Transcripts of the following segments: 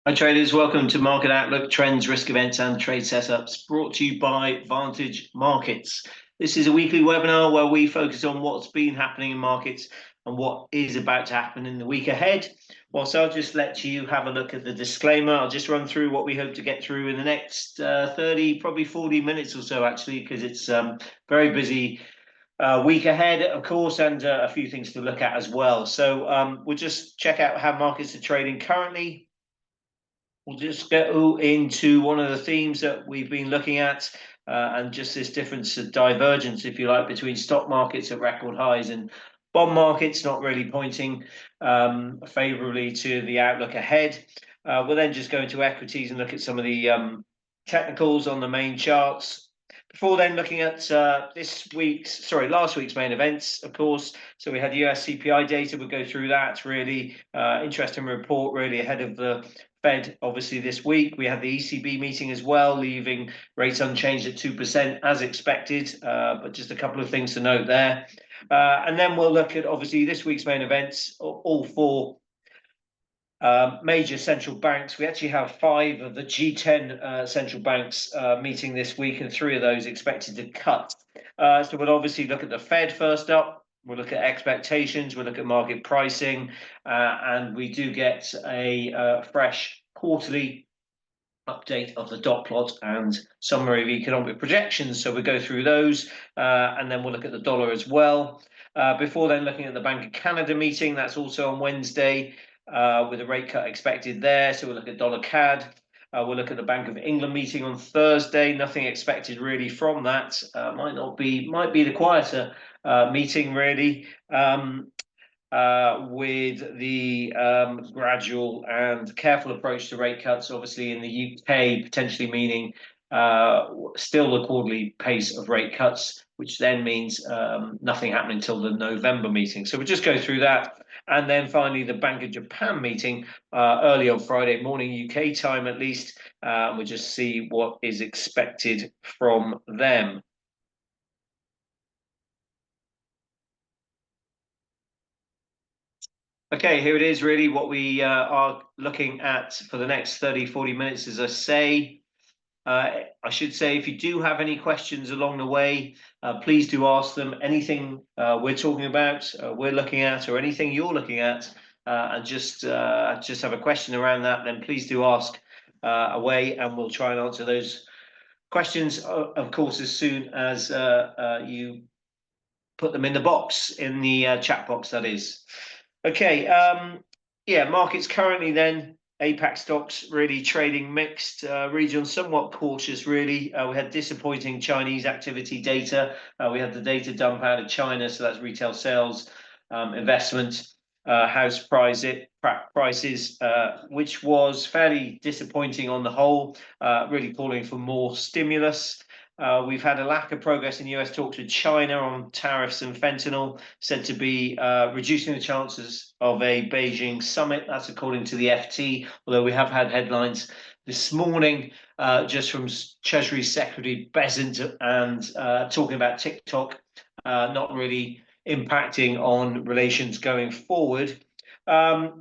Hi traders, welcome to Market Outlook, Trends, Risk Events and Trade Setups, brought to you by Vantage Markets. This is a weekly webinar where we focus on what's been happening in markets and what is about to happen in the week ahead. Whilst I'll just let you have a look at the disclaimer, I'll just run through what we hope to get through in the next 30, probably 40 minutes or so actually, because it's very busy week ahead, of course, and a few things to look at as well. So we'll just check out how markets are trading currently. We'll just go into one of the themes that we've been looking at and just this difference of divergence, if you like, between stock markets at record highs and bond markets not really pointing favorably to the outlook ahead. We'll then just go into equities and look at some of the technicals on the main charts. Before then, looking at last week's main events, of course. So we had US CPI data. We'll go through that. Really interesting report, really ahead of the Fed, obviously, this week. We had the ECB meeting as well, leaving rates unchanged at 2% as expected, but just a couple of things to note there. And then we'll look at, obviously, this week's main events, all four major central banks. We actually have 5 of the G10 central banks meeting this week, and 3 of those expected to cut. So we'll obviously look at the Fed first up. We'll look at expectations, we'll look at market pricing, and we do get a fresh quarterly update of the dot plot and summary of economic projections. So we'll go through those, and then we'll look at the dollar as well. Before then, looking at the Bank of Canada meeting, that's also on Wednesday, with a rate cut expected there. So we'll look at dollar CAD. We'll look at the Bank of England meeting on Thursday. Nothing expected really from that. Might be the quieter meeting really, with the gradual and careful approach to rate cuts. Obviously, in the UK, potentially meaning still the quarterly pace of rate cuts, which then means nothing happening until the November meeting. So we'll just go through that. And then finally, the Bank of Japan meeting early on Friday morning, UK time at least. We'll just see what is expected from them. Okay, here it is really what we are looking at for the next 30, 40 minutes, as I say. I should say, if you do have any questions along the way, please do ask them. Anything we're talking about, we're looking at, or anything you're looking at, and just have a question around that, then please do ask away, and we'll try and answer those questions, of course, as soon as you put them in the box, in the chat box, that is. Okay, yeah, markets currently then, APAC stocks really trading mixed, region somewhat cautious really. We had disappointing Chinese activity data. We had the data dump out of China, so that's retail sales, investment, house prices, which was fairly disappointing on the whole, really calling for more stimulus. We've had a lack of progress in US talks with China on tariffs and fentanyl, said to be reducing the chances of a Beijing summit. That's according to the FT, although we have had headlines this morning just from Treasury Secretary Besant and talking about TikTok not really impacting on relations going forward.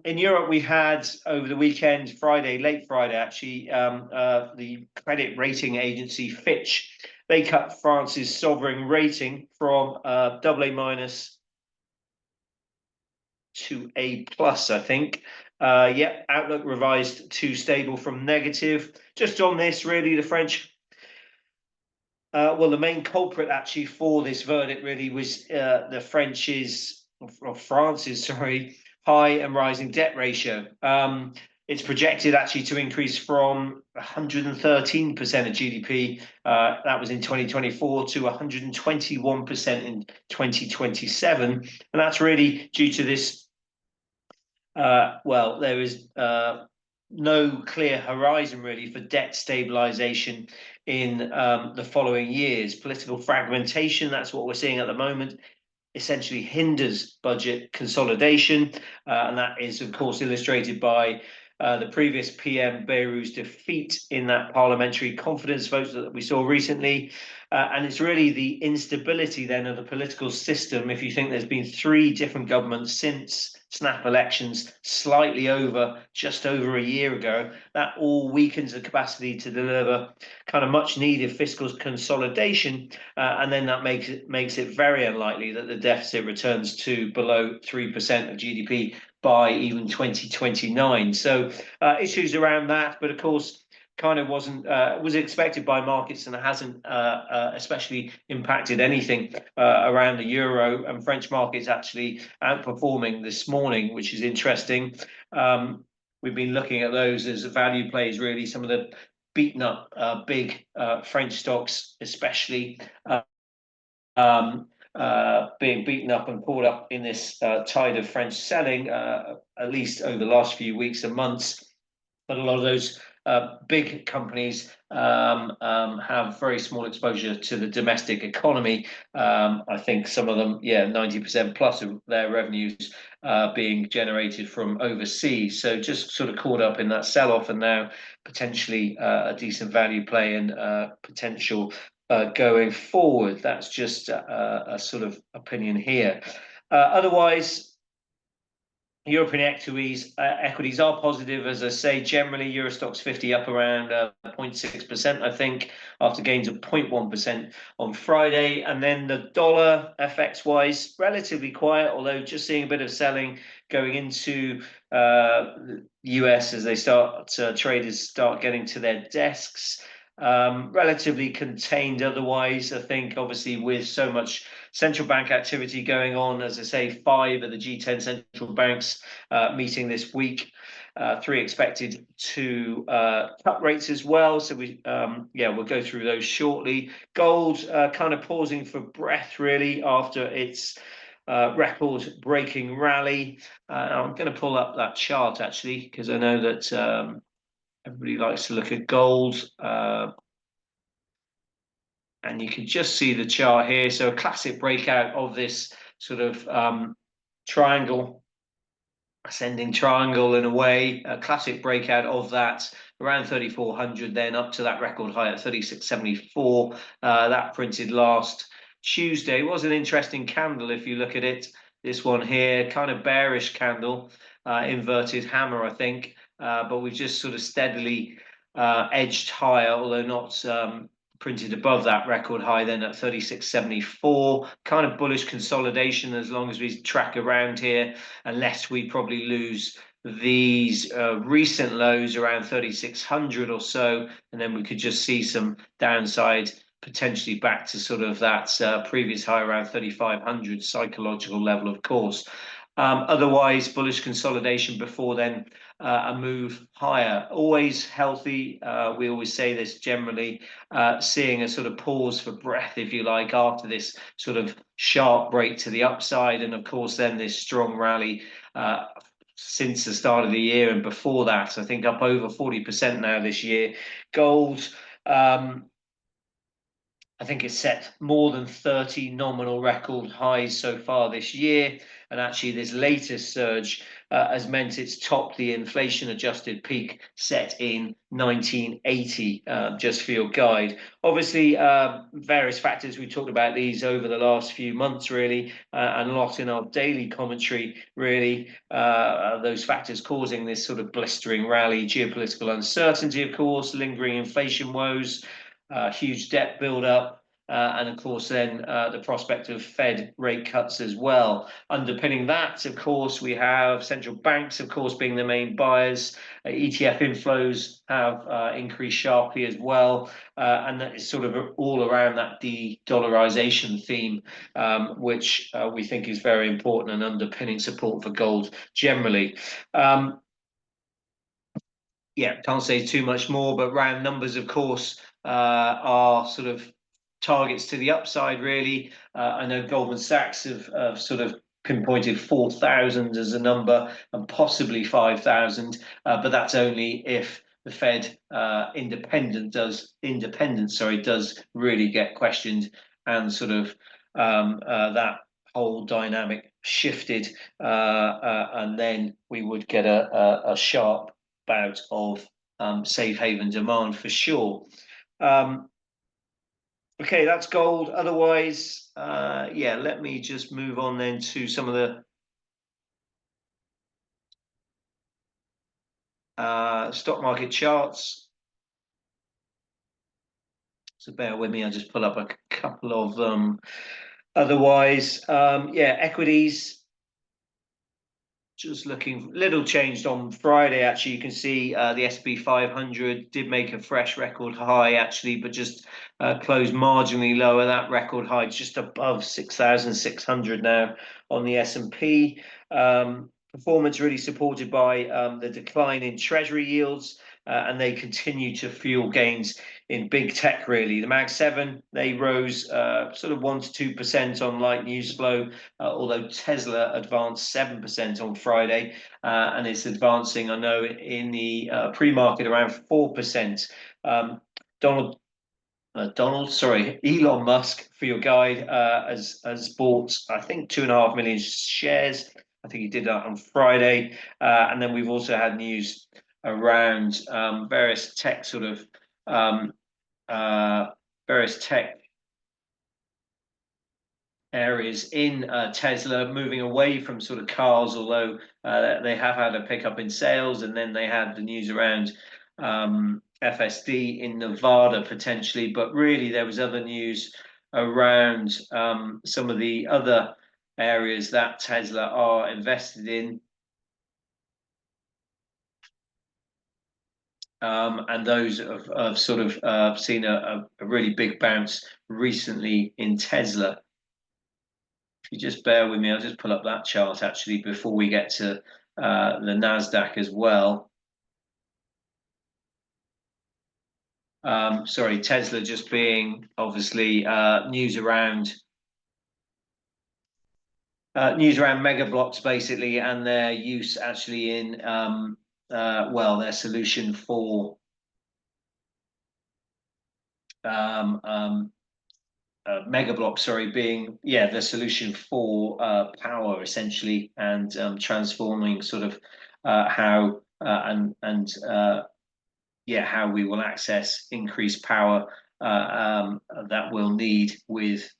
In Europe, we had over the weekend, late Friday actually, the credit rating agency Fitch, they cut France's sovereign rating from AA- to A+, I think. Yeah, outlook revised to stable from negative. Just on this, really, the French, well, the main culprit actually for this verdict really was France's, high and rising debt ratio. It's projected actually to increase from 113% of GDP, that was in 2024, to 121% in 2027. And that's really due to this, well, there is no clear horizon really for debt stabilization in the following years. Political fragmentation, that's what we're seeing at the moment, essentially hinders budget consolidation, and that is of course illustrated by the previous PM Bayrou's defeat in that parliamentary confidence vote that we saw recently. And it's really the instability then of the political system. If you think there's been 3 different governments since snap elections, just over a year ago, that all weakens the capacity to deliver kind of much needed fiscal consolidation. And then that makes it very unlikely that the deficit returns to below 3% of GDP by even 2029. So issues around that, but of course, kind of was expected by markets, and it hasn't especially impacted anything around the euro, and French markets actually outperforming this morning, which is interesting. We've been looking at those as value plays, really. Some of the beaten up big French stocks, especially being beaten up and pulled up in this tide of French selling, at least over the last few weeks and months. But a lot of those big companies have very small exposure to the domestic economy. I think some of them, 90% plus of their revenues being generated from overseas. So just sort of caught up in that sell-off, and now potentially a decent value play and potential going forward. That's just a sort of opinion here. Otherwise, European equities are positive, as I say. Generally, Euro Stoxx 50 up around 0.6%, I think, after gains of 0.1% on Friday. And then the dollar, FX-wise, relatively quiet, although just seeing a bit of selling going into the US as traders start getting to their desks. Relatively contained otherwise, I think, obviously, with so much central bank activity going on. As I say, 5 of the G10 central banks meeting this week, 3 expected to cut rates as well. So we'll go through those shortly. Gold kind of pausing for breath, really, after its record-breaking rally. I'm going to pull up that chart, actually, because I know that everybody likes to look at gold. And you can just see the chart here. So a classic breakout of this sort of triangle, ascending triangle in a way, a classic breakout of that around 3,400, then up to that record high at 3,674. That printed last Tuesday. It was an interesting candle if you look at it. This one here, kind of bearish candle, inverted hammer, I think. But we've just sort of steadily edged higher, although not printed above that record high then at 36.74. Kind of bullish consolidation as long as we track around here, unless we probably lose these recent lows around 3,600 or so, and then we could just see some downside potentially back to sort of that previous high around 3,500 psychological level, of course. Otherwise, bullish consolidation before then a move higher. Always healthy. We always say this generally, seeing a sort of pause for breath, if you like, after this sort of sharp break to the upside. And of course, then this strong rally since the start of the year. And before that, I think up over 40% now this year. Gold, I think it's set more than 30 nominal record highs so far this year. And actually, this latest surge has meant it's topped the inflation-adjusted peak set in 1980, just for your guide. Obviously, various factors. We talked about these over the last few months, really, and a lot in our daily commentary, really. Those factors causing this sort of blistering rally, geopolitical uncertainty, of course, lingering inflation woes, huge debt build-up, and of course then the prospect of Fed rate cuts as well. Underpinning that, of course, we have central banks, of course, being the main buyers. ETF inflows have increased sharply as well, and that is sort of all around that de-dollarization theme, which we think is very important and underpinning support for gold generally. Can't say too much more, but round numbers, of course, are sort of targets to the upside, really. I know Goldman Sachs have sort of pinpointed 4,000 as a number and possibly 5,000, but that's only if the Fed independence does really get questioned and sort of that whole dynamic shifted, and then we would get a sharp bout of safe haven demand for sure. Okay, that's gold. Otherwise, yeah, let me just move on then to some of the stock market charts. So bear with me, I'll just pull up a couple of them. Otherwise, yeah, equities just looking little changed on Friday. Actually, you can see the S&P 500 did make a fresh record high actually, but just closed marginally lower. That record high just above 6,600 now on the S&P. Performance really supported by the decline in treasury yields, and they continue to fuel gains in big tech. Really, the Mag 7 they rose sort of 1 to 2% on light news flow, although Tesla advanced 7% on Friday, and it's advancing, I know, in the pre-market around 4%. Donald Elon Musk, for your guide, has bought, I think, 2.5 million shares. I think he did that on Friday. And then we've also had news around various tech sort of various tech areas in Tesla moving away from sort of cars, although they have had a pickup in sales. And then they had the news around FSD in Nevada potentially, but really there was other news around some of the other areas that Tesla are invested in. And those have sort of seen a really big bounce recently in Tesla. If you just bear with me, I'll just pull up that chart actually before we get to the NASDAQ as well. Sorry, Tesla just being obviously news around mega blocks basically, and their use actually in well, their solution for mega blocks, sorry, being the solution for power essentially, and transforming sort of how how we will access increased power that we'll need with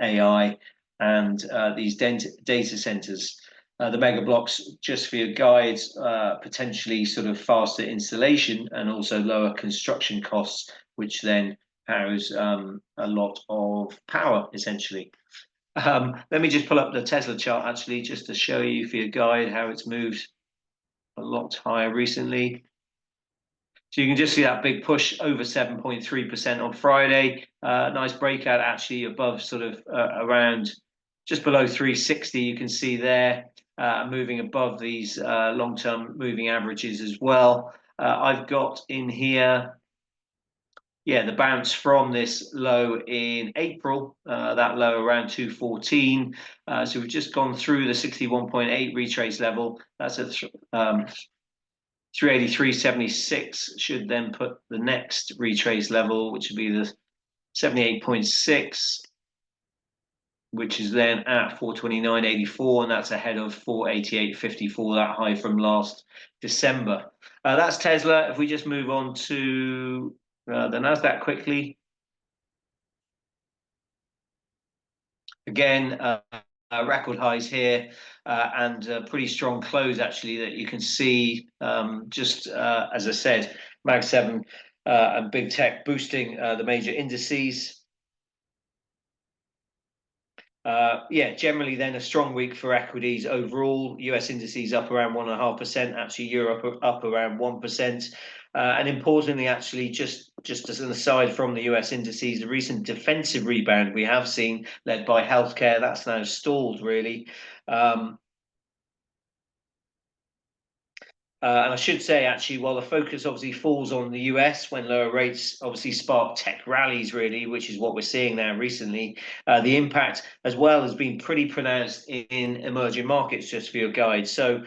AI and these data centers. The mega blocks, just for your guides, potentially sort of faster installation and also lower construction costs, which then house a lot of power essentially. Let me just pull up the Tesla chart actually, just to show you for your guide how it's moved a lot higher recently. So you can just see that big push over 7.3% on Friday. Nice breakout actually above sort of around just below 360. You can see there moving above these long-term moving averages as well. I've got in here, the bounce from this low in April, that low around 214. So we've just gone through the 61.8 retrace level. That's a 383.76 should then put the next retrace level, which would be the 78.6, which is then at 429.84, and that's ahead of 488.54, that high from last December. That's Tesla. If we just move on to the NASDAQ quickly. Again, record highs here, and a pretty strong close actually that you can see, just as I said, Mag 7 and big tech boosting the major indices. Generally then a strong week for equities overall. US indices up around 1.5%, actually Europe up around 1%. And importantly, actually, just as an aside from the US indices, the recent defensive rebound we have seen, led by healthcare, that's now stalled really. And I should say, actually, while the focus obviously falls on the US when lower rates obviously spark tech rallies, really, which is what we're seeing now recently, the impact as well has been pretty pronounced in emerging markets, just for your guide. So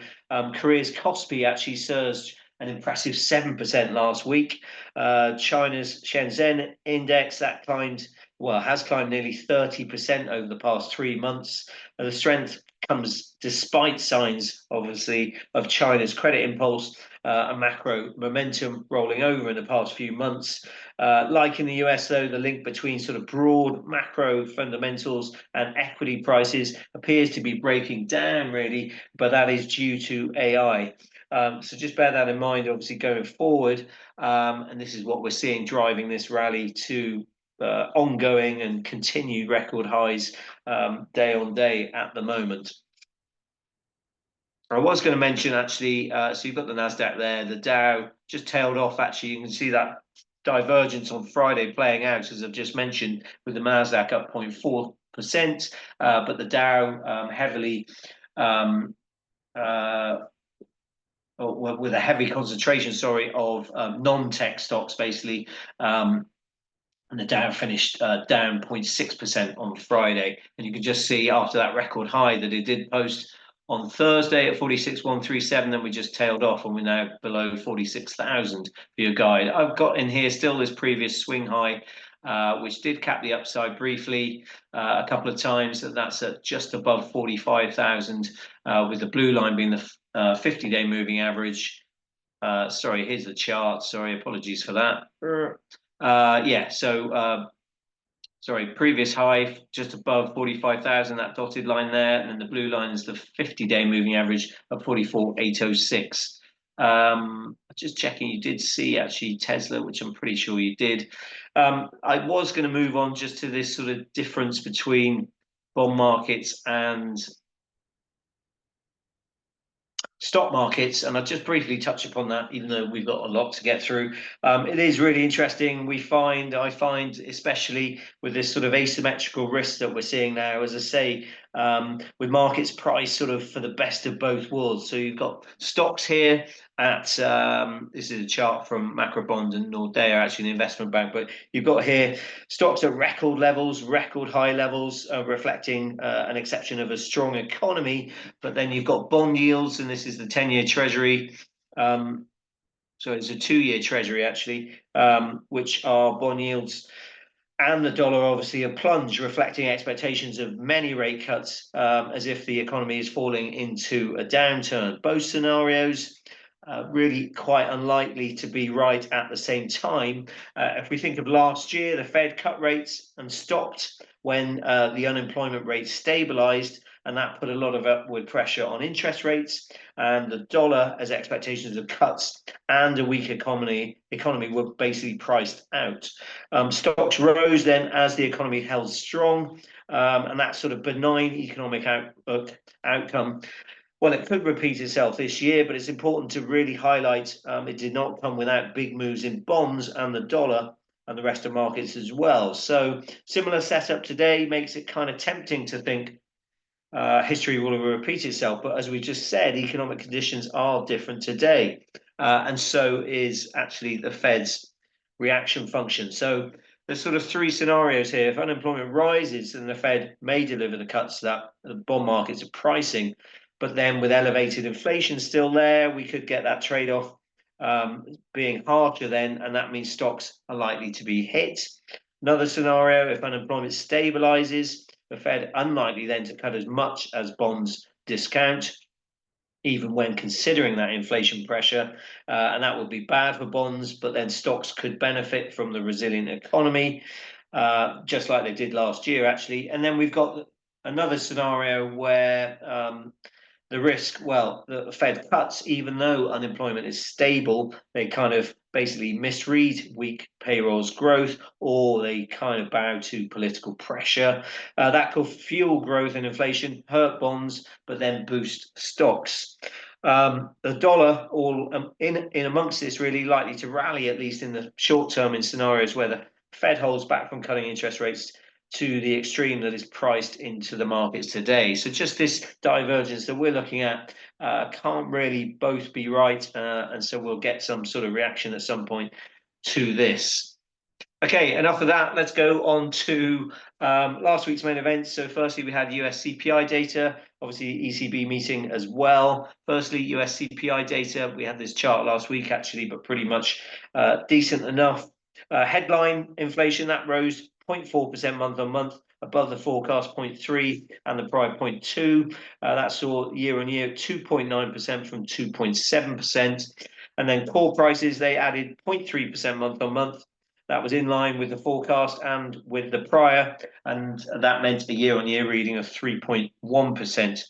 Korea's KOSPI actually surged an impressive 7% last week. China's Shenzhen index, that has climbed nearly 30% over the past 3 months. The strength comes despite signs, obviously, of China's credit impulse and macro momentum rolling over in the past few months. Like in the US, though, the link between sort of broad macro fundamentals and equity prices appears to be breaking down, really, but that is due to AI. So just bear that in mind, obviously, going forward. And this is what we're seeing driving this rally to ongoing and continued record highs day on day at the moment. I was going to mention actually, so you've got the Nasdaq there, the Dow just tailed off. Actually, you can see that divergence on Friday playing out, as I've just mentioned, with the Nasdaq up 0.4%, but the Dow heavily with a heavy concentration, of non-tech stocks, basically. And the Dow finished down 0.6% on Friday. And you can just see after that record high that it did post on Thursday at 46,137, then we just tailed off and we're now below 46,000 for your guide. I've got in here still this previous swing high, which did cap the upside briefly a couple of times. That's at just above 45,000, with the blue line being the 50-day moving average. Sorry, here's the chart. Sorry, apologies for that. Sorry, previous high just above 45,000, that dotted line there, and then the blue line is the 50-day moving average of 44,806. Just checking, you did see actually Tesla, which I'm pretty sure you did. I was going to move on just to this sort of difference between bond markets and stock markets, and I'll just briefly touch upon that, even though we've got a lot to get through. It is really interesting. I find, especially with this sort of asymmetrical risk that we're seeing now, as I say, with markets priced sort of for the best of both worlds. So you've got stocks here at, this is a chart from Macrobond and Nordea, actually an investment bank, but you've got here stocks at record levels, record high levels, reflecting an exception of a strong economy. But then you've got bond yields, and this is the 10-year Treasury. So it's a 2-year Treasury, actually, which are bond yields. And the dollar obviously a plunge, reflecting expectations of many rate cuts, as if the economy is falling into a downturn. Both scenarios really quite unlikely to be right at the same time. If we think of last year, the Fed cut rates and stopped when the unemployment rate stabilized, and that put a lot of upward pressure on interest rates. And the dollar, as expectations of cuts and a weak economy were basically priced out. Stocks rose then as the economy held strong, and that sort of benign economic outcome, well, it could repeat itself this year, but it's important to really highlight it did not come without big moves in bonds and the dollar and the rest of markets as well. So similar setup today makes it kind of tempting to think history will repeat itself. But as we just said, economic conditions are different today. And so is actually the Fed's reaction function. So there's sort of three scenarios here. If unemployment rises, then the Fed may deliver the cuts that the bond markets are pricing. But then with elevated inflation still there, we could get that trade-off being harsher then, and that means stocks are likely to be hit. Another scenario, if unemployment stabilizes, the Fed unlikely then to cut as much as bonds discount, even when considering that inflation pressure, and that would be bad for bonds, but then stocks could benefit from the resilient economy, just like they did last year, actually. And then we've got another scenario where the risk, well, the Fed cuts, even though unemployment is stable, they kind of basically misread weak payrolls growth, or they kind of bow to political pressure. That could fuel growth and inflation, hurt bonds, but then boost stocks. The dollar, all in amongst this, really likely to rally, at least in the short term, in scenarios where the Fed holds back from cutting interest rates to the extreme that is priced into the markets today. So just this divergence that we're looking at can't really both be right, and so we'll get some sort of reaction at some point to this. Okay, enough of that. Let's go on to last week's main events. So firstly, we had US CPI data, obviously ECB meeting as well. Firstly, US CPI data, we had this chart last week actually, but pretty much decent enough. Headline inflation, that rose 0.4% month on month, above the forecast 0.3 and the prior 0.2. That saw year on year 2.9% from 2.7%. And then core prices, they added 0.3% month on month. That was in line with the forecast and with the prior, and that meant a year-on-year reading of 3.1%.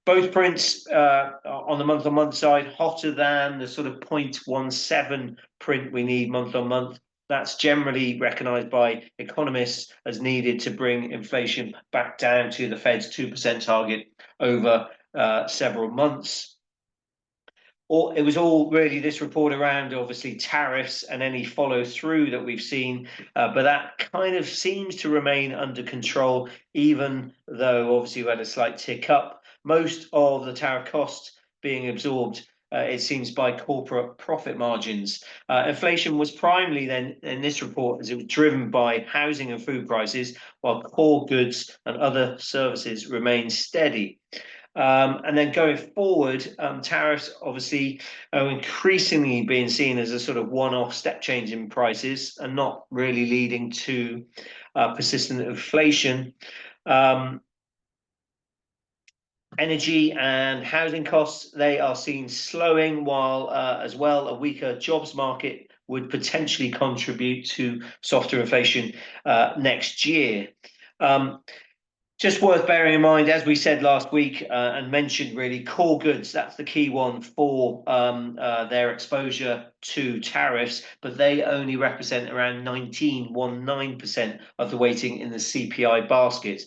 Both prints on the month-on-month side, hotter than the sort of 0.17 print we need month-on-month. That's generally recognised by economists as needed to bring inflation back down to the Fed's 2% target over several months. It was all really this report around obviously tariffs and any follow through that we've seen, but that kind of seems to remain under control, even though obviously we had a slight tick up. Most of the tariff costs being absorbed, it seems, by corporate profit margins. Inflation was primarily then in this report as it was driven by housing and food prices, while core goods and other services remain steady. And then going forward, tariffs obviously are increasingly being seen as a sort of one-off step change in prices and not really leading to persistent inflation. Energy and housing costs, they are seen slowing, while as well a weaker jobs market would potentially contribute to softer inflation next year. Just worth bearing in mind, as we said last week and mentioned, really, core goods, that's the key one for their exposure to tariffs, but they only represent around 19% of the weighting in the CPI basket.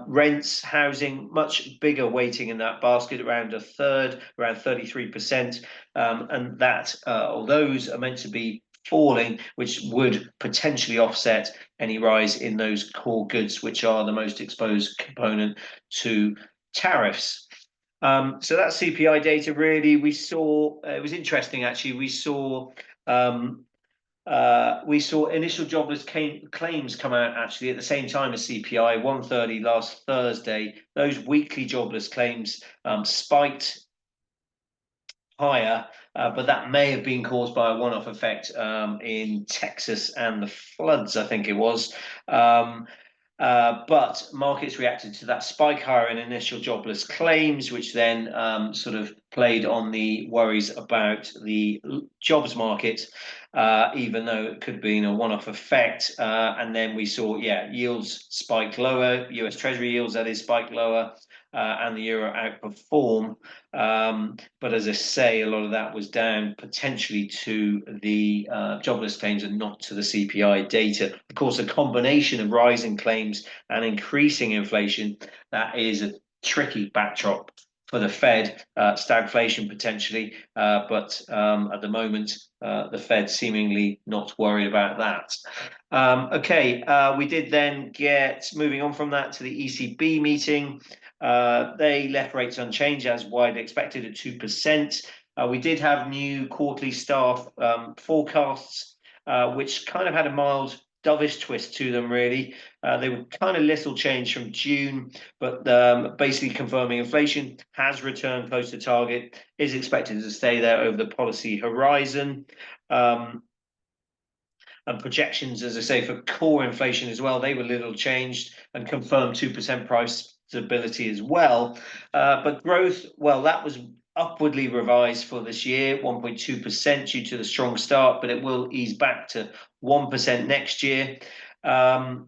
Rents, housing, much bigger weighting in that basket, around a third, around 33%. And that, those are meant to be falling, which would potentially offset any rise in those core goods, which are the most exposed component to tariffs. So that CPI data, really, we saw, it was interesting actually, we saw initial jobless claims come out actually at the same time as CPI, 1:30 last Thursday. Those weekly jobless claims spiked higher, but that may have been caused by a one-off effect in Texas and the floods, I think it was. But markets reacted to that spike higher in initial jobless claims, which then sort of played on the worries about the jobs market, even though it could have been a one-off effect. And then we saw, yields spike lower, US Treasury yields, that is, spike lower. And the euro outperform. But as I say, a lot of that was down potentially to the jobless claims and not to the CPI data. Of course, a combination of rising claims and increasing inflation, that is a tricky backdrop for the Fed, stagflation potentially, but at the moment, the Fed seemingly not worried about that. We did then get, moving on from that, to the ECB meeting. They left rates unchanged as widely expected at 2%. We did have new quarterly staff forecasts, which kind of had a mild dovish twist to them, really. They were kind of little change from June, but basically confirming inflation has returned close to target, is expected to stay there over the policy horizon. And projections, as I say, for core inflation as well, they were little changed and confirmed 2% price stability as well. But growth, well, that was upwardly revised for this year, 1.2% due to the strong start, but it will ease back to 1% next year. And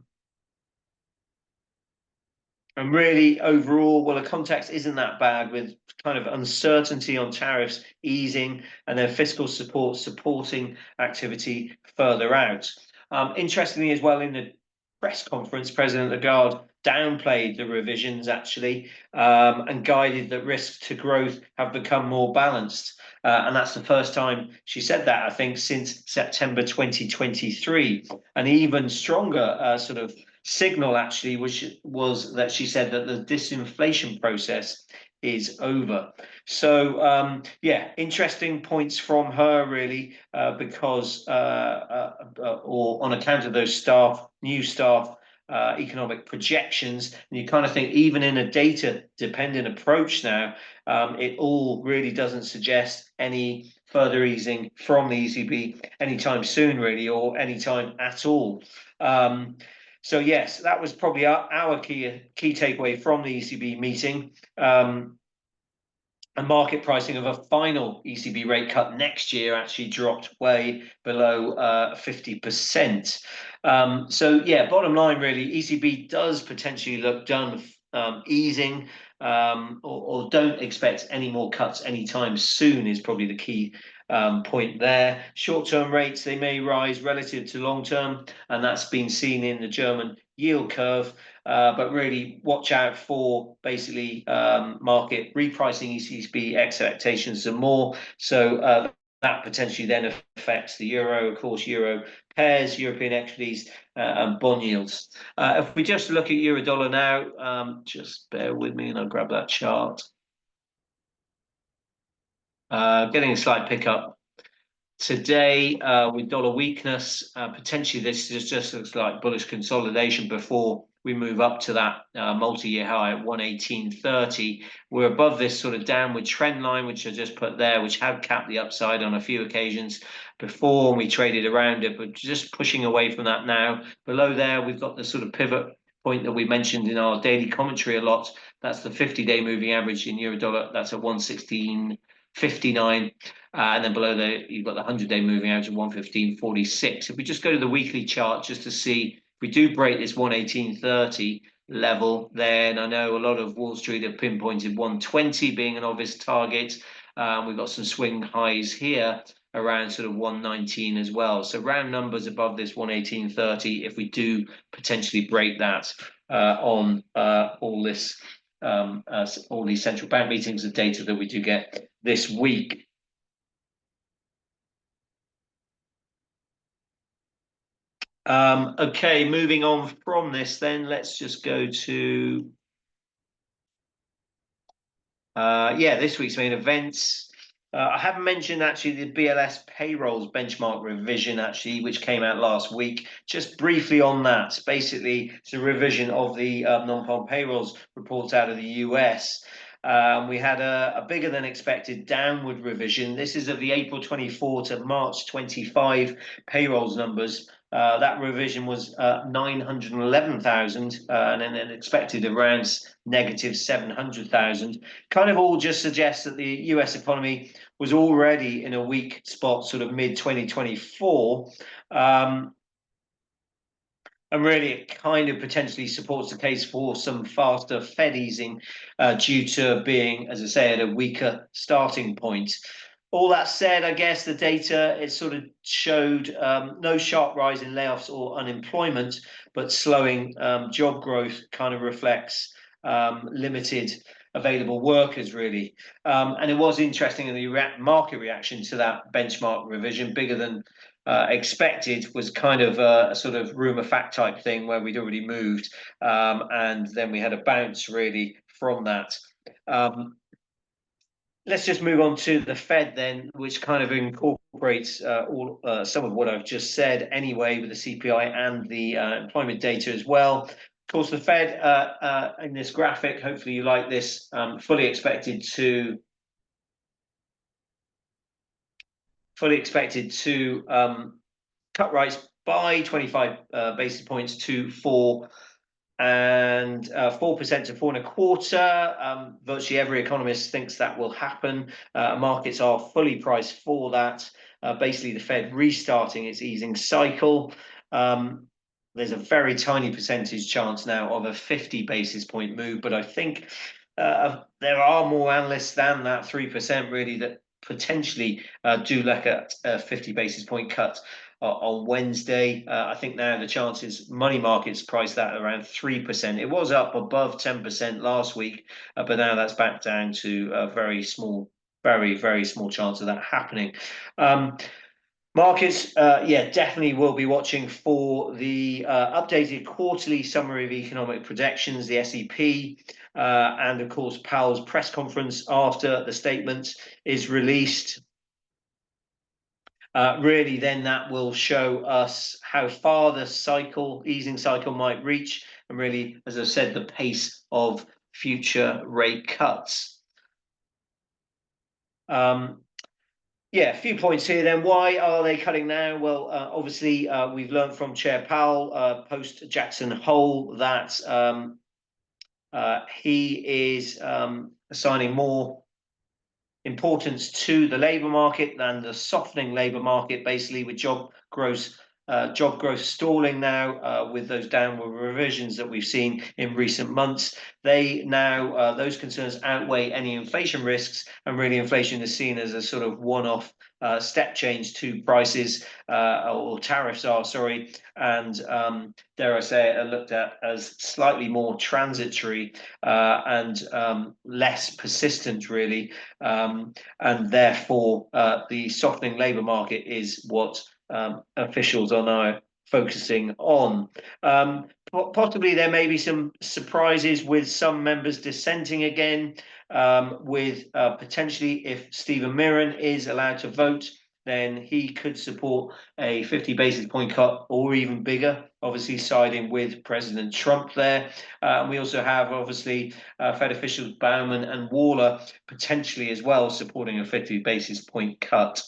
really, overall, well, the context isn't that bad, with kind of uncertainty on tariffs easing and then fiscal support supporting activity further out. Interestingly, as well, in the press conference, President Lagarde downplayed the revisions actually and guided that risks to growth have become more balanced. And that's the first time she said that, I think, since September 2023. An even stronger sort of signal actually was that she said that the disinflation process is over. So interesting points from her, really, because or on account of those new staff economic projections, and you kind of think, even in a data dependent approach now, it all really doesn't suggest any further easing from the ECB anytime soon, really, or anytime at all. So yes, that was probably our key takeaway from the ECB meeting. And market pricing of a final ECB rate cut next year actually dropped way below 50%. So yeah, bottom line really, ECB does potentially look done easing, or don't expect any more cuts anytime soon is probably the key point there. Short-term rates, they may rise relative to long-term, and that's been seen in the German yield curve. But really watch out for basically market repricing ECB expectations and more. So that potentially then affects the euro, of course, euro pairs, European equities, and bond yields. If we just look at euro dollar now, just bear with me and I'll grab that chart. Getting a slight pickup today with dollar weakness. Potentially this just looks like bullish consolidation before we move up to that multi-year high at 118.30. We're above this sort of downward trend line, which I just put there, which had capped the upside on a few occasions before, and we traded around it, but just pushing away from that now. Below there, we've got the sort of pivot point that we mentioned in our daily commentary a lot. That's the 50-day moving average in euro dollar. That's at 116.59. And then below there, you've got the 100-day moving average of 115.46. If we just go to the weekly chart just to see if we do break this 118.30 level, then I know a lot of Wall Street have pinpointed 120 being an obvious target. We've got some swing highs here around sort of 119 as well. So round numbers above this 118.30 if we do potentially break that on all these central bank meetings and data that we do get this week. Okay, moving on from this, then let's just go to this week's main events. I haven't mentioned actually the BLS payrolls benchmark revision actually, which came out last week. Just briefly on that, basically it's a revision of the non-farm payrolls reports out of the US. We had a bigger than expected downward revision. This is of the April 24 to March 25 payrolls numbers. That revision was 911,000 and then expected around negative 700,000. Kind of all just suggests that the US economy was already in a weak spot sort of mid 2024. And really, it kind of potentially supports the case for some faster Fed easing due to being, as I say, at a weaker starting point. All that said, I guess the data, it sort of showed no sharp rise in layoffs or unemployment, but slowing job growth kind of reflects limited available workers, really. And it was interesting in the market reaction to that benchmark revision, bigger than expected, was kind of a sort of rumor fact type thing where we'd already moved, and then we had a bounce really from that. Let's just move on to the Fed then, which kind of incorporates some of what I've just said anyway, with the CPI and the employment data as well. Of course, the Fed in this graphic, hopefully you like this, fully expected to cut rates by 25 basis points to 4% to 4.25%. Virtually every economist thinks that will happen. Markets are fully priced for that. Basically, the Fed restarting its easing cycle. There's a very tiny percentage chance now of a 50 basis point move, but I think there are more analysts than that 3% really that potentially do look at a 50 basis point cut on Wednesday. I think now the chances, money markets price that around 3%. It was up above 10% last week, but now that's back down to a very, very small chance of that happening. Markets, definitely will be watching for the updated quarterly summary of economic projections, the SEP, and of course Powell's press conference after the statement is released. Really, then that will show us how far the easing cycle might reach, and really, as I said, the pace of future rate cuts. Yeah, a few points here then. Why are they cutting now? Well, obviously, we've learned from Chair Powell post Jackson Hole that he is assigning more importance to the labour market than the softening labour market, basically with job growth stalling now with those downward revisions that we've seen in recent months. They now those concerns outweigh any inflation risks, and really inflation is seen as a sort of one-off step change to prices or tariffs are sorry, and dare I say it, are looked at as slightly more transitory and less persistent, really. And therefore, the softening labour market is what officials are now focusing on. Possibly there may be some surprises with some members dissenting again, with potentially if Stephen Mirren is allowed to vote, then he could support a 50 basis point cut or even bigger, obviously siding with President Trump there. We also have, obviously, Fed officials Bauman and Waller potentially as well supporting a 50 basis point cut.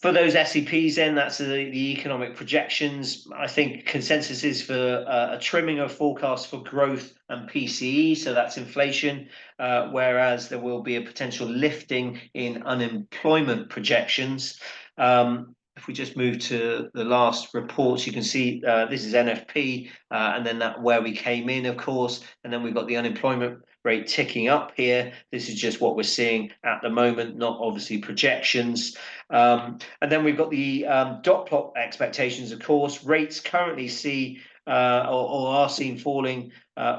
For those SEPs, then that's the economic projections. I think consensus is for a trimming of forecasts for growth and PCE, so that's inflation, whereas there will be a potential lifting in unemployment projections. If we just move to the last reports, you can see this is NFP, and then that where we came in, of course, and then we've got the unemployment rate ticking up here. This is just what we're seeing at the moment, not obviously projections. And then we've got the dot plot expectations, of course. Rates currently see or are seen falling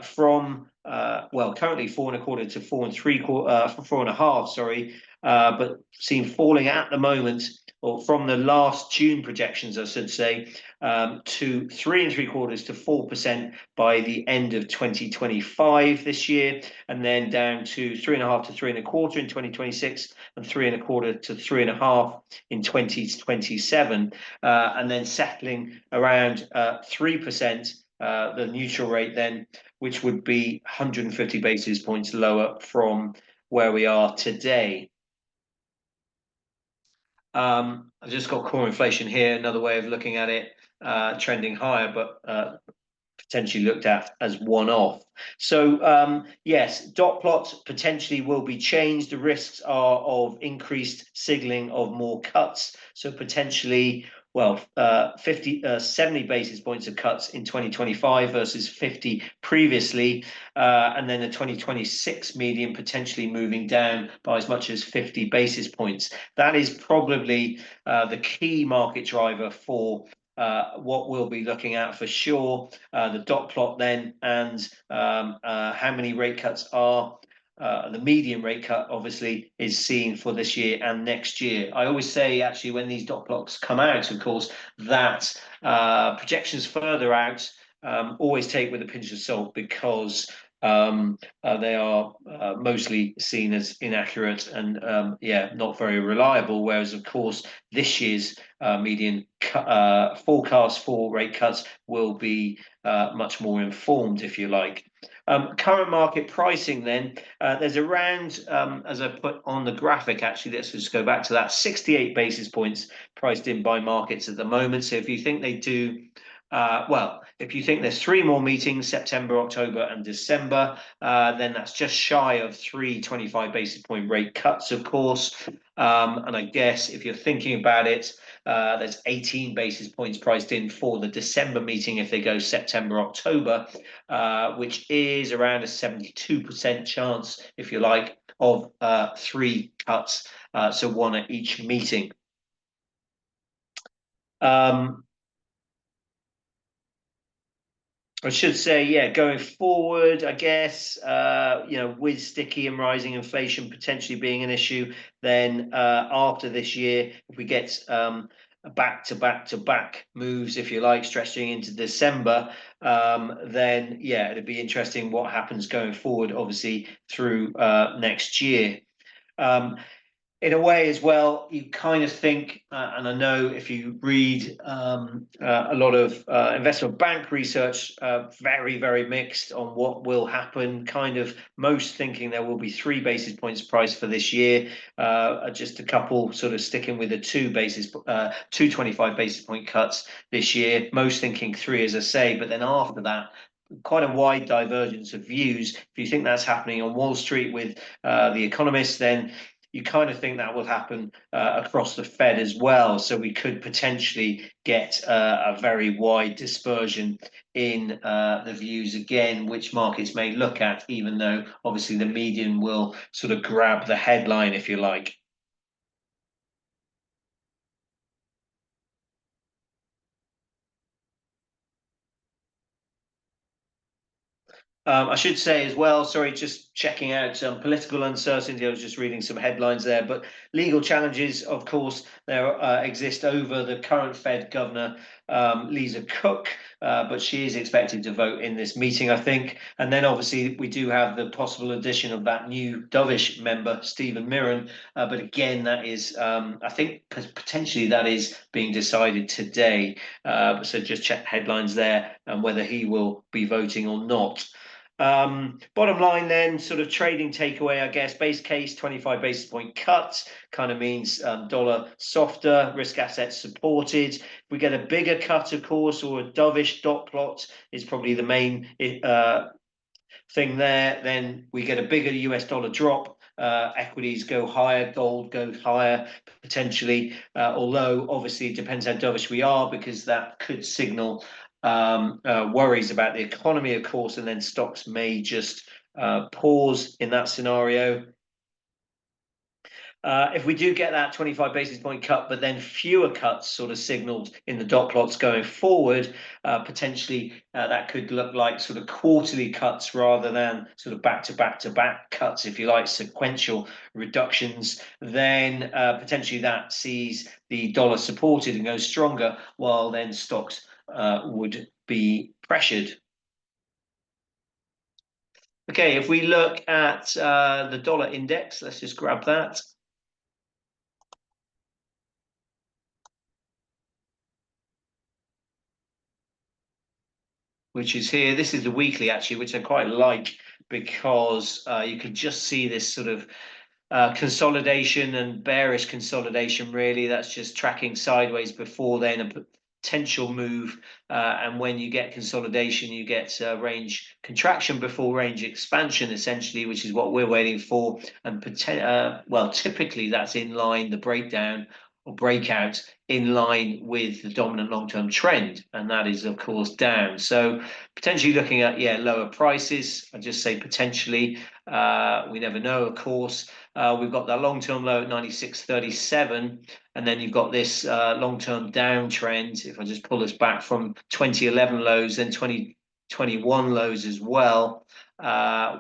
from currently 4.25 to 4.5, sorry, but seen falling at the moment, or from the last June projections, I should say, to 3.75 to 4% by the end of 2025 this year, and then down to 3.5 to 3.25 in 2026, and 3.25 to 3.5 in 2027, and then settling around 3%, the neutral rate then, which would be 150 basis points lower from where we are today. I've just got core inflation here, another way of looking at it, trending higher, but potentially looked at as one-off. So yes, dot plots potentially will be changed. The risks are of increased signaling of more cuts. So potentially, 70 basis points of cuts in 2025 versus 50 previously, and then the 2026 median potentially moving down by as much as 50 basis points. That is probably the key market driver for what we'll be looking at for sure, the dot plot then, and how many rate cuts are. The median rate cut obviously is seen for this year and next year. I always say, actually, when these dot plots come out, of course, that projections further out always take with a pinch of salt, because they are mostly seen as inaccurate and not very reliable. Whereas, of course, this year's median forecast for rate cuts will be much more informed, if you like. Current market pricing then, there's around, as I put on the graphic, actually, let's just go back to that, 68 basis points priced in by markets at the moment. So if you think they do, if you think there's 3 more meetings, September, October, and December, then that's just shy of 325 basis point rate cuts, of course. And I guess if you're thinking about it, there's 18 basis points priced in for the December meeting if they go September, October, which is around a 72% chance, if you like, of 3 cuts, so 1 at each meeting. I should say, going forward, I guess, with sticky and rising inflation potentially being an issue, then after this year, if we get back-to-back moves, if you like, stretching into December, then, it'd be interesting what happens going forward, obviously, through next year. in a way as well, you kind of think, and I know if you read a lot of investment bank research, very, very mixed on what will happen. Kind of most thinking there will be 3 basis points price for this year, just a couple sort of sticking with the 225 basis point cuts this year. Most thinking three, as I say, but then after that, quite a wide divergence of views. If you think that's happening on Wall Street with the economists, then you kind of think that will happen across the Fed as well. So we could potentially get a very wide dispersion in the views again, which markets may look at, even though obviously the median will sort of grab the headline, if you like. I should say as well, sorry, just checking out some political uncertainty. I was just reading some headlines there, but legal challenges, of course, there exist over the current Fed governor, Lisa Cook, but she is expected to vote in this meeting, I think. And then obviously we do have the possible addition of that new dovish member, Stephen Mirren. But again, that is, I think potentially that is being decided today. So just check headlines there and whether he will be voting or not. Bottom line then, sort of trading takeaway, I guess, base case 25 basis point cuts kind of means dollar softer, risk assets supported. If we get a bigger cut, of course, or a dovish dot plot is probably the main thing there. Then we get a bigger US dollar drop. Equities go higher, gold goes higher potentially. Although obviously it depends how dovish we are, because that could signal worries about the economy, of course, and then stocks may just pause in that scenario. If we do get that 25 basis point cut, but then fewer cuts sort of signaled in the dot plots going forward, potentially that could look like sort of quarterly cuts rather than sort of back to back to back cuts, if you like, sequential reductions. Then potentially that sees the dollar supported and goes stronger, while then stocks would be pressured. Okay, if we look at the dollar index, let's just grab that. Which is here. This is the weekly actually, which I quite like because you can just see this sort of consolidation and bearish consolidation. Really, that's just tracking sideways before then a potential move. And when you get consolidation, you get range contraction before range expansion, essentially, which is what we're waiting for. And well, typically that's in line, the breakdown or breakout in line with the dominant long-term trend, and that is of course down. So potentially looking at lower prices. I just say potentially. We never know, of course. We've got that long-term low at 96.37, and then you've got this long-term downtrend. If I just pull us back from 2011 lows, then 2021 lows as well,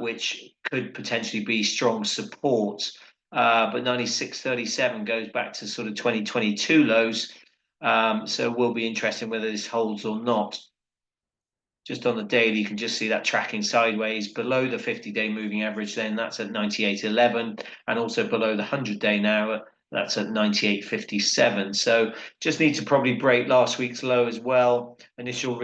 which could potentially be strong support. But 96.37 goes back to sort of 2022 lows. So it will be interesting whether this holds or not. Just on the daily, you can just see that tracking sideways below the 50-day moving average. Then that's at 98.11, and also below the 100-day now. That's at 98.57. So just need to probably break last week's low as well. Initial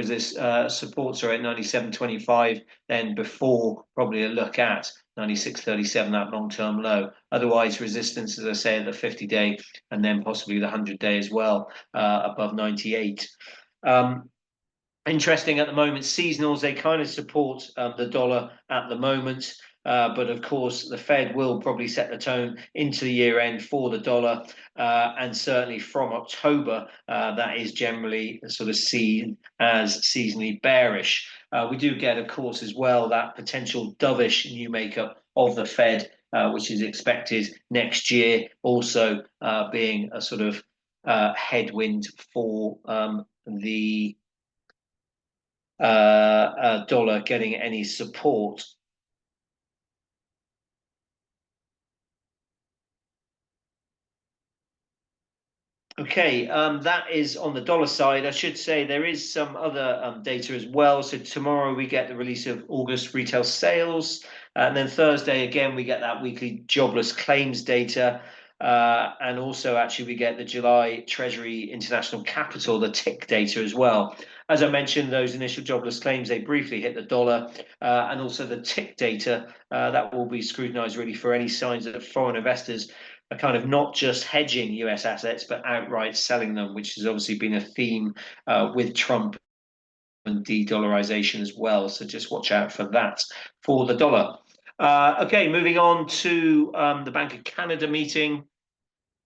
supports are at 97.25. Then before probably a look at 96.37, that long-term low. Otherwise, resistance, as I say, at the 50-day and then possibly the 100-day as well, above 98. Interesting at the moment, seasonals, they kind of support the dollar at the moment. But of course, the Fed will probably set the tone into the year end for the dollar. And certainly from October, that is generally sort of seen as seasonally bearish. We do get, of course, as well, that potential dovish new makeup of the Fed, which is expected next year, also being a sort of headwind for the dollar getting any support. Okay, that is on the dollar side. I should say there is some other data as well. So tomorrow we get the release of August retail sales, and then Thursday again we get that weekly jobless claims data. And also, actually, we get the July Treasury International Capital, the TIC data as well. As I mentioned, those initial jobless claims, they briefly hit the dollar, and also the TIC data that will be scrutinized really for any signs that foreign investors are kind of not just hedging US assets, but outright selling them, which has obviously been a theme with Trump and de-dollarization as well. So just watch out for that for the dollar. Okay, moving on to the Bank of Canada meeting.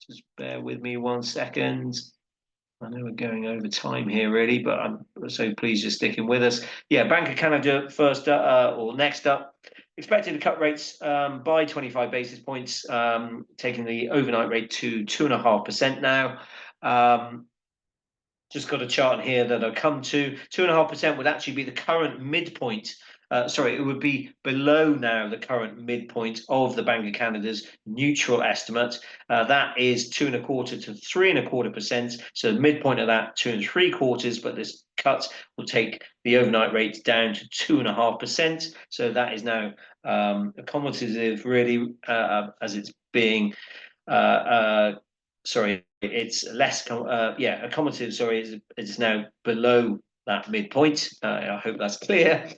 Just bear with me 1 second. I know we're going over time here, really, but I'm so pleased you're sticking with us. Yeah, Bank of Canada first or next up. Expected to cut rates by 25 basis points, taking the overnight rate to 2.5% now. Just got a chart here that I'll come to. 2.5% would actually be the current midpoint. Sorry, it would be below now the current midpoint of the Bank of Canada's neutral estimate. That is 2.25% to 3.25%. So the midpoint of that 2.75%, but this cut will take the overnight rate down to 2.5%. So that is now accommodative, really, as it's being. Sorry, it's less, accommodative, sorry, is now below that midpoint. I hope that's clear.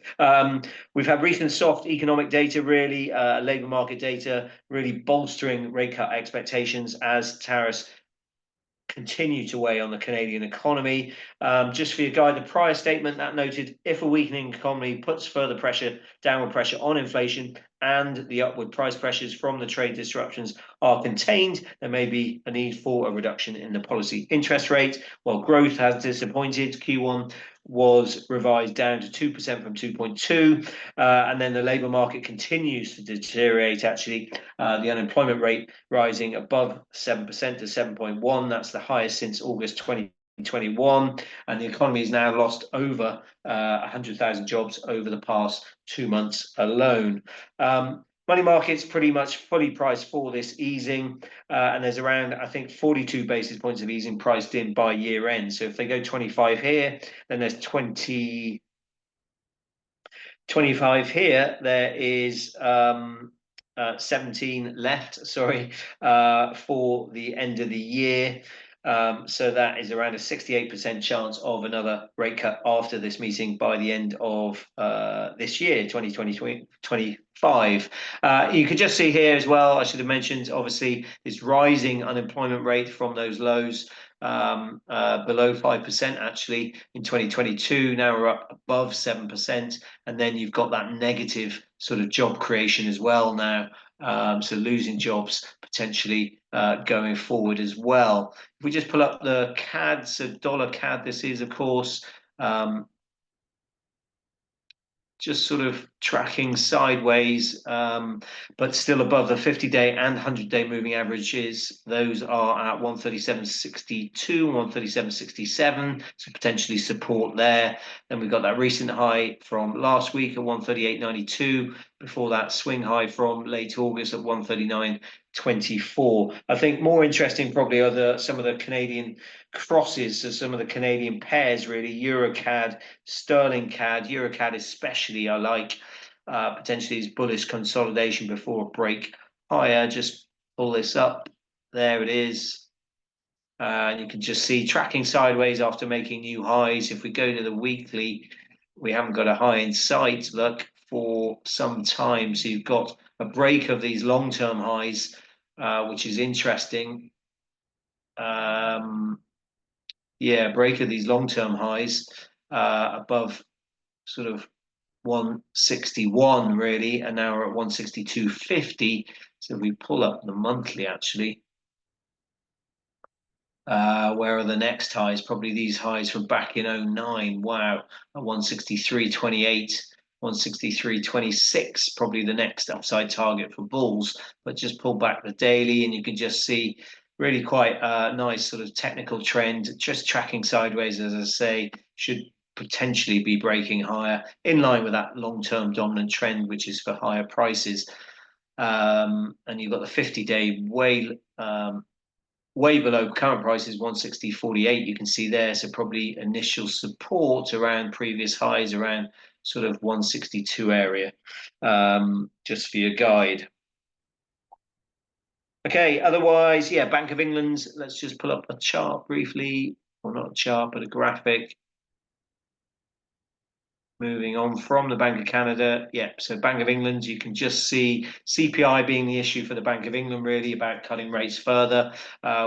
We've had recent soft economic data, really, labour market data, really bolstering rate cut expectations as tariffs continue to weigh on the Canadian economy. Just for your guide, the prior statement that noted if a weakening economy puts further downward pressure on inflation and the upward price pressures from the trade disruptions are contained, there may be a need for a reduction in the policy interest rate. While growth has disappointed, Q1 was revised down to 2% from 2.2, and then the labour market continues to deteriorate. Actually, the unemployment rate rising above 7% to 7.1. That's the highest since August 2021, and the economy has now lost over 100,000 jobs over the past 2 months alone. Money markets pretty much fully priced for this easing, and there's around, I think, 42 basis points of easing priced in by year end. So if they go 25 here, then there's 25 here. There is 17 left, sorry, for the end of the year. So that is around a 68% chance of another rate cut after this meeting by the end of this year, 2025. You could just see here as well, I should have mentioned, obviously, this rising unemployment rate from those lows below 5% actually in 2022. Now we're up above 7%. And then you've got that negative sort of job creation as well now. So losing jobs potentially going forward as well. If we just pull up the CAD, so dollar CAD, this is, of course, just sort of tracking sideways, but still above the 50-day and 100-day moving averages. Those are at 137.62 and 137.67, so potentially support there. Then we've got that recent high from last week at 138.92, before that swing high from late August at 139.24. I think more interesting probably are some of the Canadian crosses, so some of the Canadian pairs, really. Euro CAD, Sterling CAD, Euro CAD especially, I like. Potentially is bullish consolidation before a break higher. Just pull this up. There it is. And you can just see tracking sideways after making new highs. If we go to the weekly, we haven't got a high in sight, look, for some time. So you've got a break of these long-term highs, which is interesting. Break of these long-term highs above sort of 161 really, and now we're at 162.50. So if we pull up the monthly, actually, where are the next highs? Probably these highs from back in 09. Wow, at 163.28, 163.26, probably the next upside target for bulls. But just pull back the daily, and you can just see really quite a nice sort of technical trend, just tracking sideways, as I say, should potentially be breaking higher in line with that long-term dominant trend, which is for higher prices. And you've got the 50-day way below current prices, 160.48. You can see there, so probably initial support around previous highs around sort of 162 area, just for your guide. Okay, otherwise, yeah, Bank of England's, let's just pull up a chart briefly, or not a chart, but a graphic. Moving on from the Bank of Canada, yeah, so Bank of England, you can just see CPI being the issue for the Bank of England, really, about cutting rates further,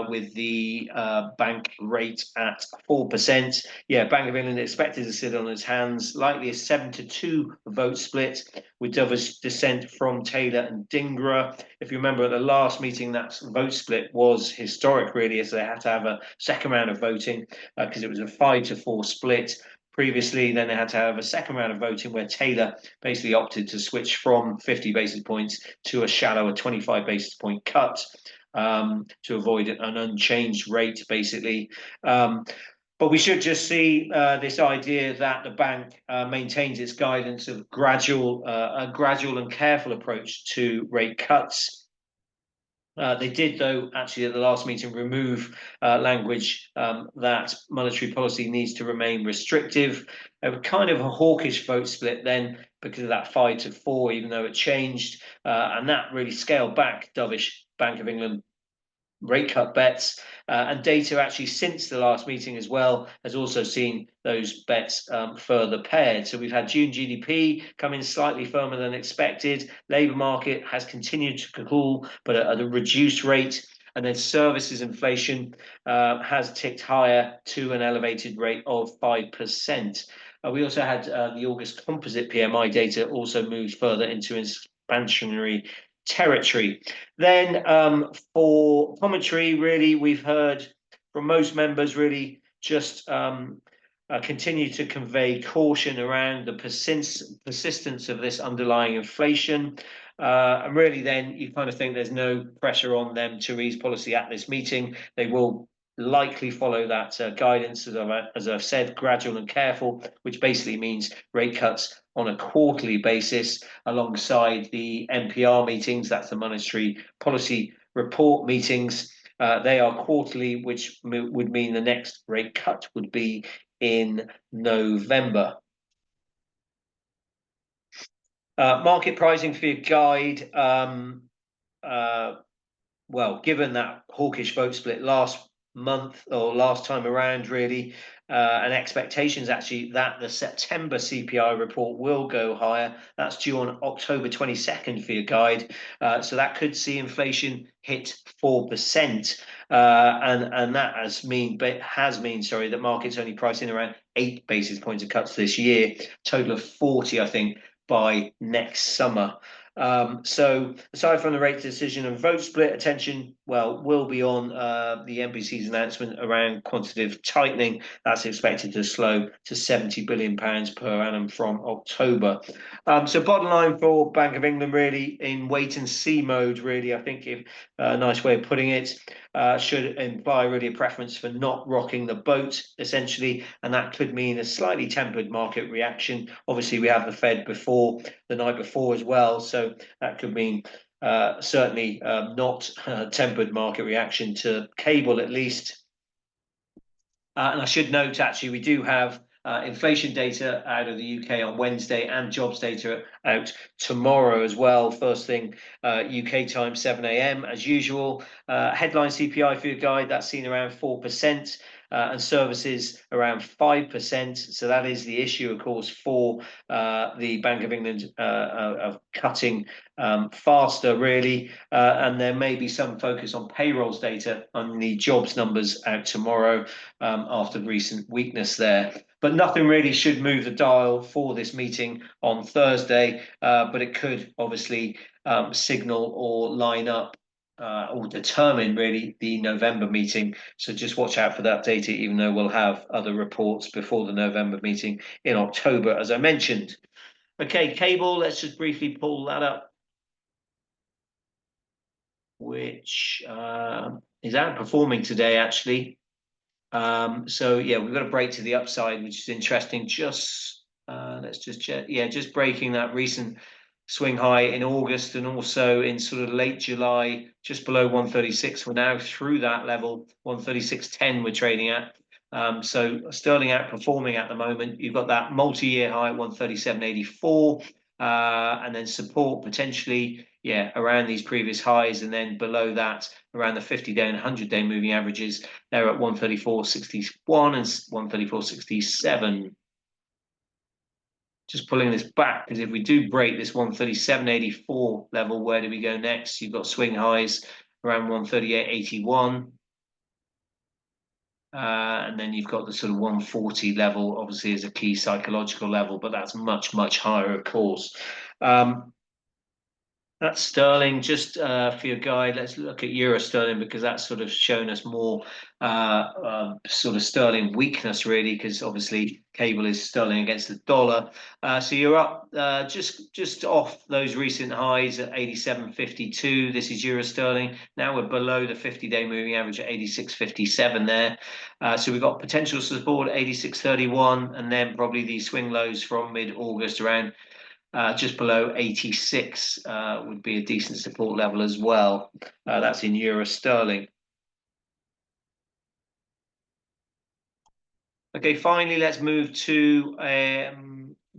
with the bank rate at 4%. Yeah, Bank of England expected to sit on its hands, likely a 7-2 vote split, with dovish dissent from Taylor and Dingra. If you remember at the last meeting, that vote split was historic, really, as they had to have a second round of voting because it was a 5-4 split previously. Then they had to have a second round of voting where Taylor basically opted to switch from 50 basis points to a shallower 25 basis point cut to avoid an unchanged rate, basically. But we should just see this idea that the bank maintains its guidance of a gradual and careful approach to rate cuts. They did, though, actually at the last meeting remove language that monetary policy needs to remain restrictive. It was kind of a hawkish vote split then because of that 5-4, even though it changed. And that really scaled back dovish Bank of England rate cut bets. And data actually since the last meeting as well has also seen those bets further paired. So we've had June GDP come in slightly firmer than expected. Labour market has continued to cool, but at a reduced rate. And then services inflation has ticked higher to an elevated rate of 5%. We also had the August composite PMI data also moved further into expansionary territory. Then for commentary, really, we've heard from most members really just continue to convey caution around the persistence of this underlying inflation. And really, then you kind of think there's no pressure on them to raise policy at this meeting. They will likely follow that guidance, as I've said, gradual and careful, which basically means rate cuts on a quarterly basis alongside the MPR meetings. That's the monetary policy report meetings. They are quarterly, which would mean the next rate cut would be in November. Market pricing for your guide. Well, given that hawkish vote split last month or last time around, really, and expectations actually that the September CPI report will go higher. That's due on October 22nd for your guide. So that could see inflation hit 4%. And that has mean that markets only pricing around 8 basis points of cuts this year, total of 40, I think, by next summer. So aside from the rate decision and vote split, attention will be on the MPC's announcement around quantitative tightening. That's expected to slow to £70 billion per annum from October. So bottom line for Bank of England, really in wait and see mode, really, I think, if a nice way of putting it, should imply really a preference for not rocking the boat, essentially, and that could mean a slightly tempered market reaction. Obviously, we have the Fed the night before as well, so that could mean certainly not tempered market reaction to cable, at least. And I should note, actually, we do have inflation data out of the UK on Wednesday and jobs data out tomorrow as well. First thing, UK time, 7 a.m. as usual. Headline CPI for your guide, that's seen around 4%. And services around 5%. So that is the issue, of course, for the Bank of England of cutting faster, really. And there may be some focus on payrolls data on the jobs numbers out tomorrow after recent weakness there. But nothing really should move the dial for this meeting on Thursday, but it could obviously signal or line up or determine really the November meeting. So just watch out for that data, even though we'll have other reports before the November meeting in October, as I mentioned. Okay, cable, let's just briefly pull that up, which is outperforming today, actually. So yeah, we've got a break to the upside, which is interesting. Just let's just check. Yeah, just breaking that recent swing high in August and also in sort of late July, just below 136. We're now through that level, 136.10 we're trading at. So sterling outperforming at the moment. You've got that multi-year high at 137.84, and then support potentially yeah, around these previous highs, and then below that, around the 50-day and 100-day moving averages, they're at 134.61 and 134.67. Just pulling this back, because if we do break this 137.84 level, where do we go next? You've got swing highs around 138.81. And then you've got the sort of 140 level, obviously, as a key psychological level, but that's much, much higher, of course. That's sterling. Just for your guide, let's look at euro sterling, because that's sort of shown us more sort of sterling weakness, really, because obviously cable is sterling against the dollar. So you're up just off those recent highs at 87.52. This is euro sterling. Now we're below the 50-day moving average at 86.57 there. So we've got potential support at 86.31, and then probably these swing lows from mid-August around just below 86 would be a decent support level as well. That's in euro sterling. Okay, finally, let's move to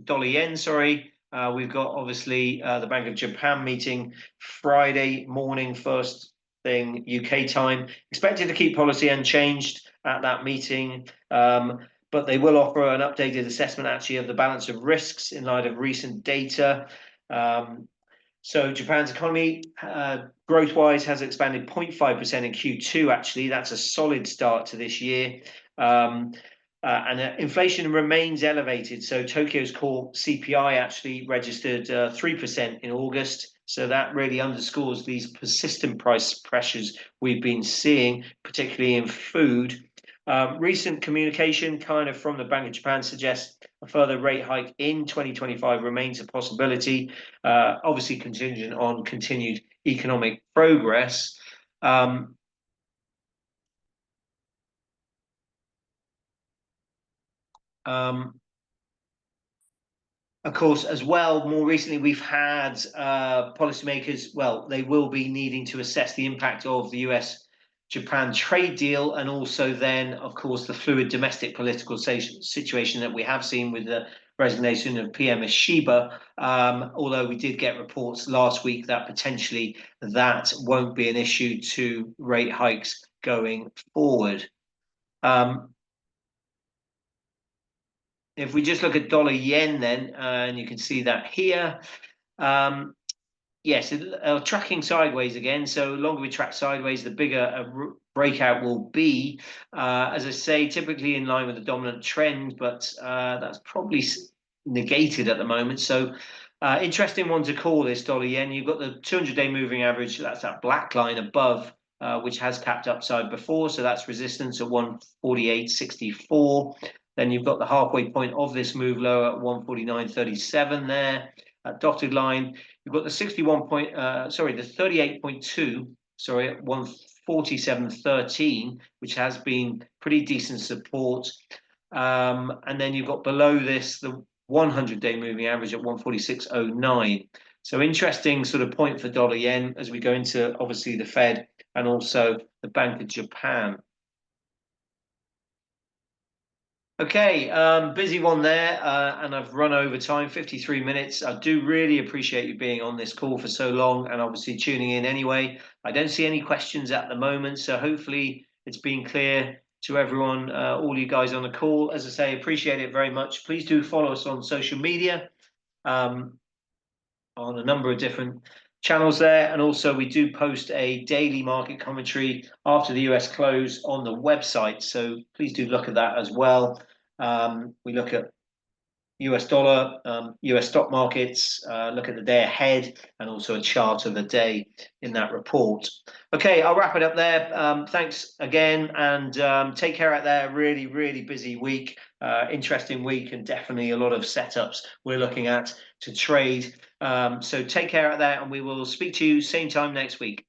dollar yen. Sorry, we've got obviously the Bank of Japan meeting Friday morning, first thing UK time. Expected to keep policy unchanged at that meeting. But they will offer an updated assessment actually of the balance of risks in light of recent data. So Japan's economy, growth-wise, has expanded 0.5% in Q2. Actually, that's a solid start to this year. And inflation remains elevated. So Tokyo's core CPI actually registered 3% in August. So that really underscores these persistent price pressures we've been seeing, particularly in food. Recent communication kind of from the Bank of Japan suggests a further rate hike in 2025 remains a possibility, obviously contingent on continued economic progress. Of course, as well, more recently, we've had policymakers, well, they will be needing to assess the impact of the US-Japan trade deal, and also then, of course, the fluid domestic political situation that we have seen with the resignation of PM Ishiba, although we did get reports last week that potentially that won't be an issue to rate hikes going forward. If we just look at dollar yen then, and you can see that here, yes, tracking sideways again. So longer we track sideways, the bigger a breakout will be. As I say, typically in line with the dominant trend, but that's probably negated at the moment. So interesting one to call this dollar yen. You've got the 200-day moving average. That's that black line above, which has capped upside before. So that's resistance at 148.64. Then you've got the halfway point of this move lower at 149.37 there. Dotted line, you've got the 38.2, sorry, at 147.13, which has been pretty decent support. And then you've got below this, the 100-day moving average at 146.09. So interesting sort of point for dollar yen as we go into obviously the Fed and also the Bank of Japan. Okay, busy one there, and I've run over time, 53 minutes. I do really appreciate you being on this call for so long and obviously tuning in anyway. I don't see any questions at the moment, so hopefully it's been clear to everyone, all you guys on the call. As I say, appreciate it very much. Please do follow us on social media, on a number of different channels there. And also we do post a daily market commentary after the US close on the website. So please do look at that as well. We look at US dollar, US stock markets, look at the day ahead, and also a chart of the day in that report. Okay, I'll wrap it up there. Thanks again, and take care out there. Really, really busy week, interesting week, and definitely a lot of setups we're looking at to trade. So take care out there, and we will speak to you same time next week.